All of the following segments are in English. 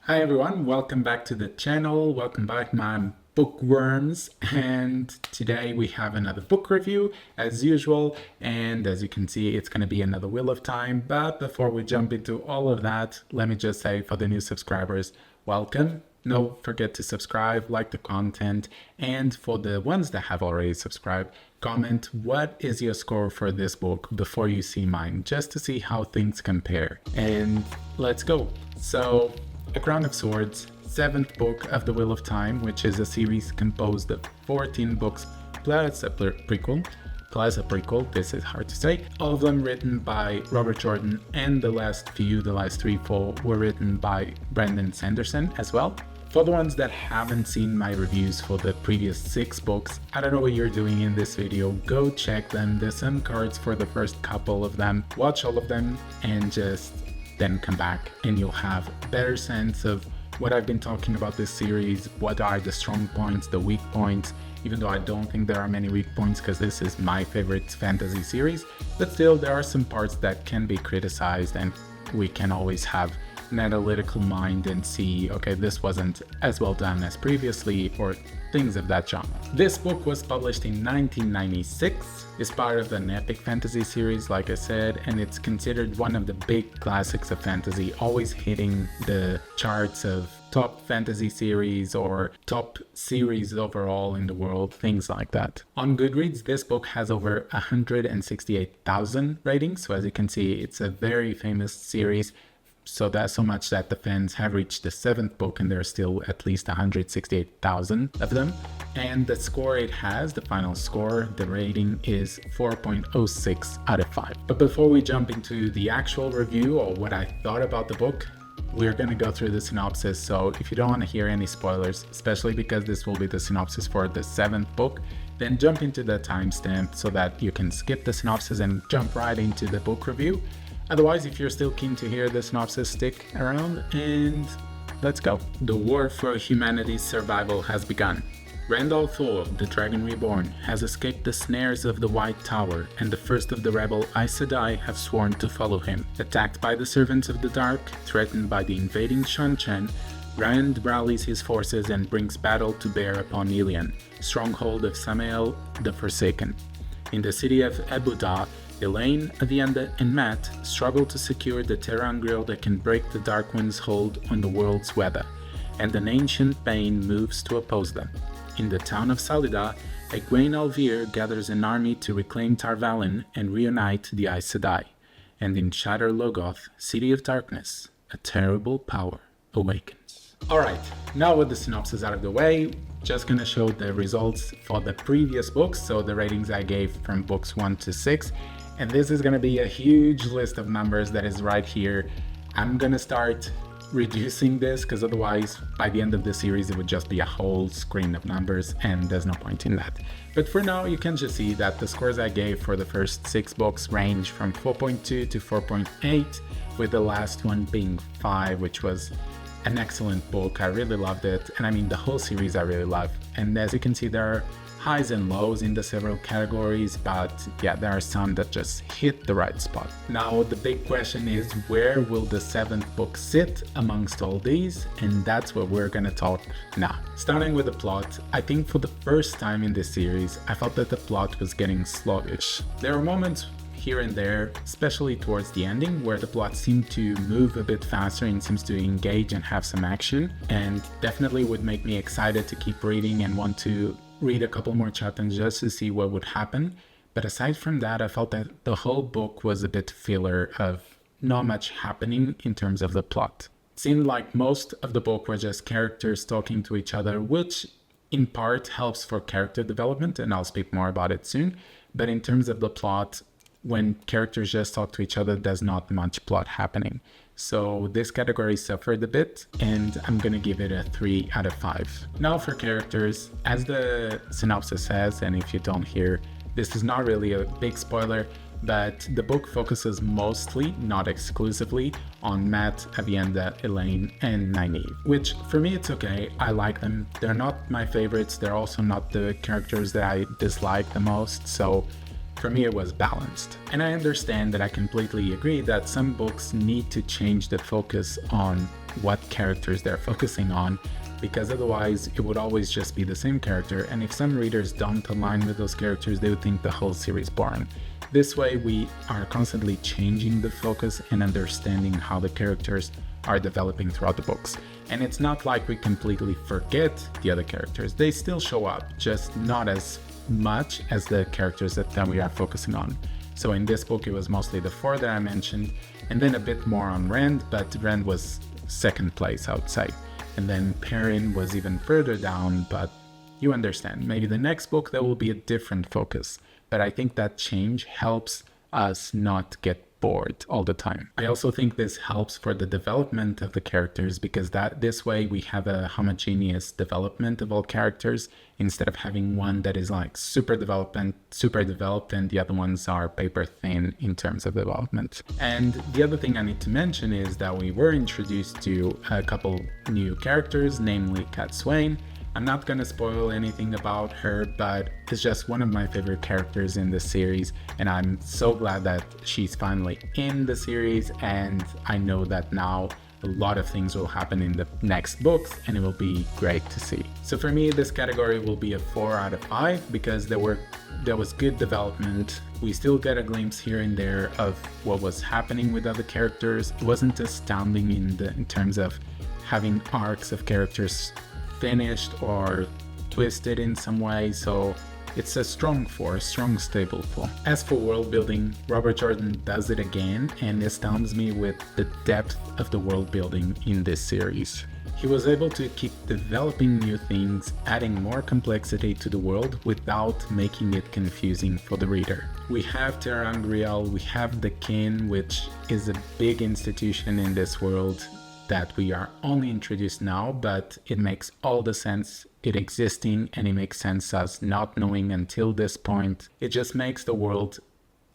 Hi everyone, welcome back to the channel. Welcome back my bookworms, and today we have another book review as usual, and as you can see it's going to be another Wheel of Time. But before we jump into all of that, let me just say for the new subscribers, welcome. Don't forget to subscribe, like the content, and for the ones that have already subscribed, comment what is your score for this book before you see mine, just to see how things compare. And let's go. So A Crown of Swords, 7th book of the Wheel of Time, which is a series composed of 14 books plus a prequel. This is hard to say. All of them written by Robert Jordan, and the last 3, 4 were written by Brandon Sanderson as well. For the ones that haven't seen my reviews for the previous 6 books, I don't know what you're doing in this video, go check them. There's some cards for the first couple of them. Watch all of them and just then come back and you'll have a better sense of what I've been talking about this series, what are the strong points, the weak points, even though I don't think there are many weak points because this is my favorite fantasy series, but still there are some parts that can be criticized, and we can always have an analytical mind and see, okay, this wasn't as well done as previously, or things of that genre. This book was published in 1996. It's part of an epic fantasy series, like I said, and it's considered one of the big classics of fantasy, always hitting the charts of top fantasy series or top series overall in the world, things like that. On Goodreads, this book has over 168,000 ratings, so as you can see, it's a very famous series. So that's so much that the fans have reached the 7th book and there are still at least 168,000 of them. And the score it has, the final score, the rating is 4.06 out of 5. But before we jump into the actual review or what I thought about the book, we're going to go through the synopsis. So if you don't want to hear any spoilers, especially because this will be the synopsis for the 7th book, then jump into the timestamp so that you can skip the synopsis and jump right into the book review. Otherwise, if you're still keen to hear the synopsis, stick around and let's go. The war for humanity's survival has begun. Randall Thor, the Dragon Reborn, has escaped the snares of the White Tower, and the first of the rebel Aes Sedai have sworn to follow him. Attacked by the Servants of the Dark, threatened by the invading Shan-Chen, Rand rallies his forces and brings battle to bear upon Ilion, stronghold of Samael the Forsaken. In the city of Abu-Dah, Elaine, Avienda, and Matt struggle to secure the ter'angreal that can break the Darkwind's hold on the world's weather, and an ancient bane moves to oppose them. In the town of Salida, Egwene Alvir gathers an army to reclaim Tar Valon and reunite the Aes Sedai, and in Shadar Logoth, City of Darkness, a terrible power awakens. Alright, now with the synopsis out of the way, just gonna show the results for the previous books, so the ratings I gave from books 1 to 6. And this is going to be a huge list of numbers that is right here. I'm going to start reducing this because otherwise by the end of the series it would just be a whole screen of numbers and there's no point in that. But for now you can just see that the scores I gave for the first 6 books range from 4.2 to 4.8, with the last one being 5, which was an excellent book. I really loved it, and I mean the whole series I really love. And as you can see, there are highs and lows in the several categories, but yeah, there are some that just hit the right spot. Now the big question is, where will the 7th book sit amongst all these? And that's what we're gonna talk now. Starting with the plot, I think for the first time in this series, I felt that the plot was getting sluggish. There are moments here and there, especially towards the ending, where the plot seemed to move a bit faster and seems to engage and have some action, and definitely would make me excited to keep reading and want to read a couple more chapters just to see what would happen. But aside from that, I felt that the whole book was a bit filler, of not much happening in terms of the plot. It seemed like most of the book were just characters talking to each other, which in part helps for character development, and I'll speak more about it soon. But in terms of the plot, when characters just talk to each other, there's not much plot happening. So this category suffered a bit, and I'm gonna give it a 3 out of 5. Now for characters, as the synopsis says, and if you don't hear, this is not really a big spoiler, but the book focuses mostly, not exclusively, on Matt, Avienda, Elaine, and Nynaeve, which for me it's okay. I like them. They're not my favorites. They're also not the characters that I dislike the most, so for me it was balanced. And I understand that I completely agree that some books need to change the focus on what characters they're focusing on, because otherwise it would always just be the same character, and if some readers don't align with those characters, they would think the whole series boring. This way we are constantly changing the focus and understanding how the characters are developing throughout the books. And it's not like we completely forget the other characters. They still show up, just not as much as the characters that we are focusing on. So in this book it was mostly the 4 that I mentioned, and then a bit more on Rand, but Rand was second place, I would say. And then Perrin was even further down, but you understand, maybe the next book there will be a different focus. But I think that change helps us not get bored all the time. I also think this helps for the development of the characters, because this way we have a homogeneous development of all characters, instead of having one that is like super developed and the other ones are paper thin in terms of development. And the other thing I need to mention is that we were introduced to a couple new characters, namely Cat Swain. I'm not gonna spoil anything about her, but it's just one of my favorite characters in the series, and I'm so glad that she's finally in the series, and I know that now a lot of things will happen in the next books and it will be great to see. So for me, this category will be a 4 out of 5 because there was good development. We still get a glimpse here and there of what was happening with other characters. It wasn't astounding in terms of having arcs of characters finished or twisted in some way, so it's a strong 4, a strong stable 4. As for world building, Robert Jordan does it again and astounds me with the depth of the world building in this series. He was able to keep developing new things, adding more complexity to the world without making it confusing for the reader. We have ter'angreal, we have the Kin, which is a big institution in this world that we are only introduced now, but it makes all the sense it existing, and it makes sense us not knowing until this point. It just makes the world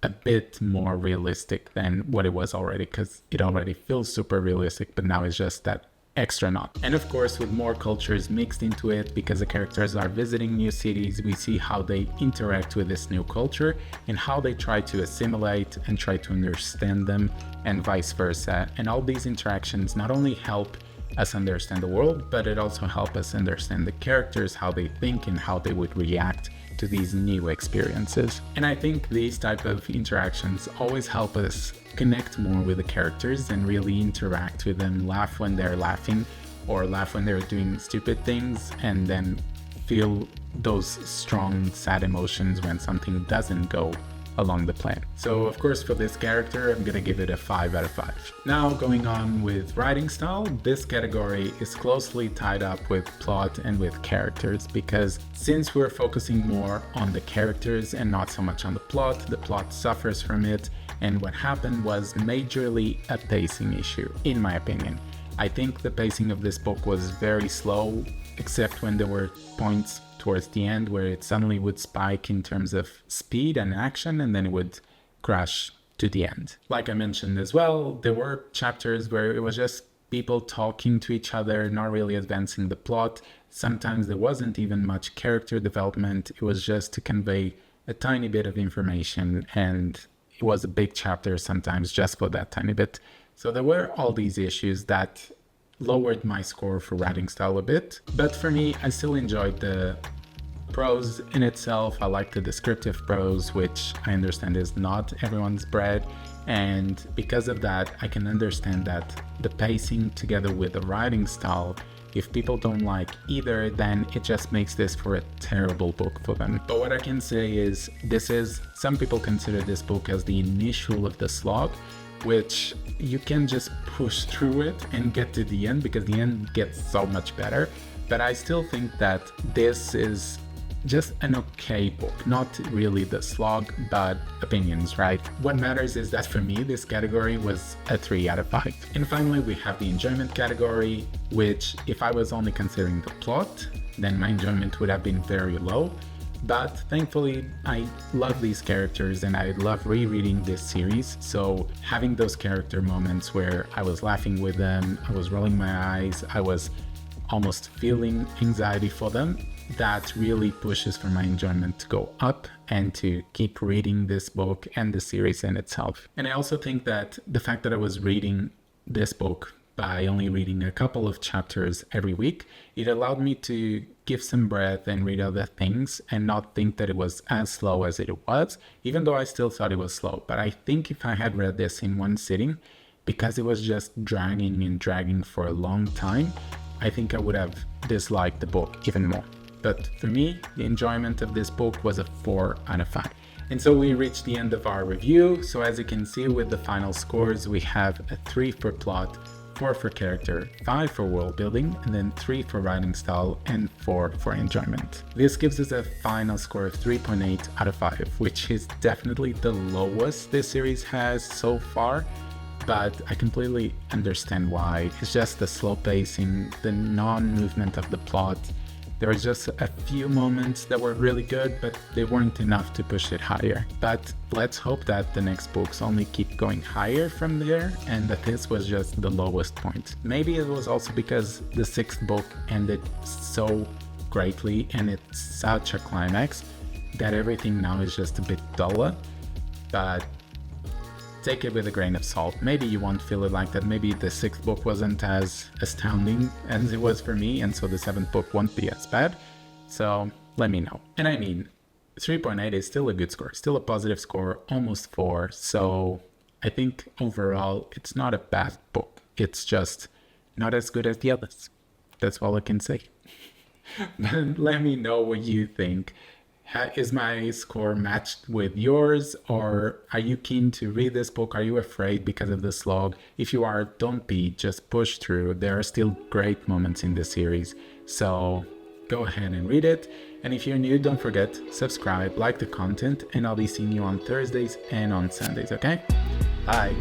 a bit more realistic than what it was already, because it already feels super realistic, but now it's just that extra knot. And of course, with more cultures mixed into it, because the characters are visiting new cities, we see how they interact with this new culture and how they try to assimilate and try to understand them, and vice versa. And all these interactions not only help us understand the world, but it also helps us understand the characters, how they think and how they would react to these new experiences. And I think these type of interactions always help us connect more with the characters and really interact with them, laugh when they're laughing or laugh when they're doing stupid things, and then feel those strong sad emotions when something doesn't go along the plan. So of course for this character I'm gonna give it a 5 out of 5. Now going on with writing style, this category is closely tied up with plot and with characters, because since we're focusing more on the characters and not so much on the plot suffers from it, and what happened was majorly a pacing issue, in my opinion. I think the pacing of this book was very slow, except when there were points towards the end where it suddenly would spike in terms of speed and action, and then it would crash to the end. Like I mentioned as well, there were chapters where it was just people talking to each other, not really advancing the plot. Sometimes there wasn't even much character development. It was just to convey a tiny bit of information, and it was a big chapter sometimes just for that tiny bit. So there were all these issues that lowered my score for writing style a bit, but for me, I still enjoyed the prose in itself. I like the descriptive prose, which I understand is not everyone's bread, and because of that, I can understand that the pacing together with the writing style, if people don't like either, then it just makes this for a terrible book for them. But what I can say is, some people consider this book as the initial of the slog, which you can just push through it and get to the end, because the end gets so much better. But I still think that this is just an okay book, not really the slog, but opinions, right? What matters is that for me, this category was a 3 out of 5. And finally, we have the enjoyment category, which if I was only considering the plot, then my enjoyment would have been very low. But thankfully, I love these characters and I love rereading this series. So having those character moments where I was laughing with them, I was rolling my eyes, I was almost feeling anxiety for them, that really pushes for my enjoyment to go up and to keep reading this book and the series in itself. And I also think that the fact that I was reading this book by only reading a couple of chapters every week. It allowed me to give some breath and read other things and not think that it was as slow as it was, even though I still thought it was slow. But I think if I had read this in one sitting, because it was just dragging and dragging for a long time, I think I would have disliked the book even more. But for me, the enjoyment of this book was a 4 out of 5. And so we reached the end of our review. So as you can see with the final scores, we have a 3 for plot, 4 for character, 5 for world building, and then 3 for writing style, and 4 for enjoyment. This gives us a final score of 3.8 out of 5, which is definitely the lowest this series has so far. But I completely understand why. It's just the slow pacing, the non-movement of the plot. There were just a few moments that were really good, but they weren't enough to push it higher. But let's hope that the next books only keep going higher from there, and that this was just the lowest point. Maybe it was also because the 6th book ended so greatly and it's such a climax that everything now is just a bit duller. But take it with a grain of salt. Maybe you won't feel it like that. Maybe the 6th book wasn't as astounding as it was for me, and so the 7th book won't be as bad. So let me know. And I mean, 3.8 is still a good score, still a positive score, almost 4. So I think overall it's not a bad book. It's just not as good as the others. That's all I can say. But let me know what you think. Is my score matched with yours, or are you keen to read this book? Are you afraid because of the slog? If you are, don't be, just push through. There are still great moments in the series, so go ahead and read it. And if you're new, don't forget, subscribe, like the content, and I'll be seeing you on Thursdays and on Sundays, okay? Bye!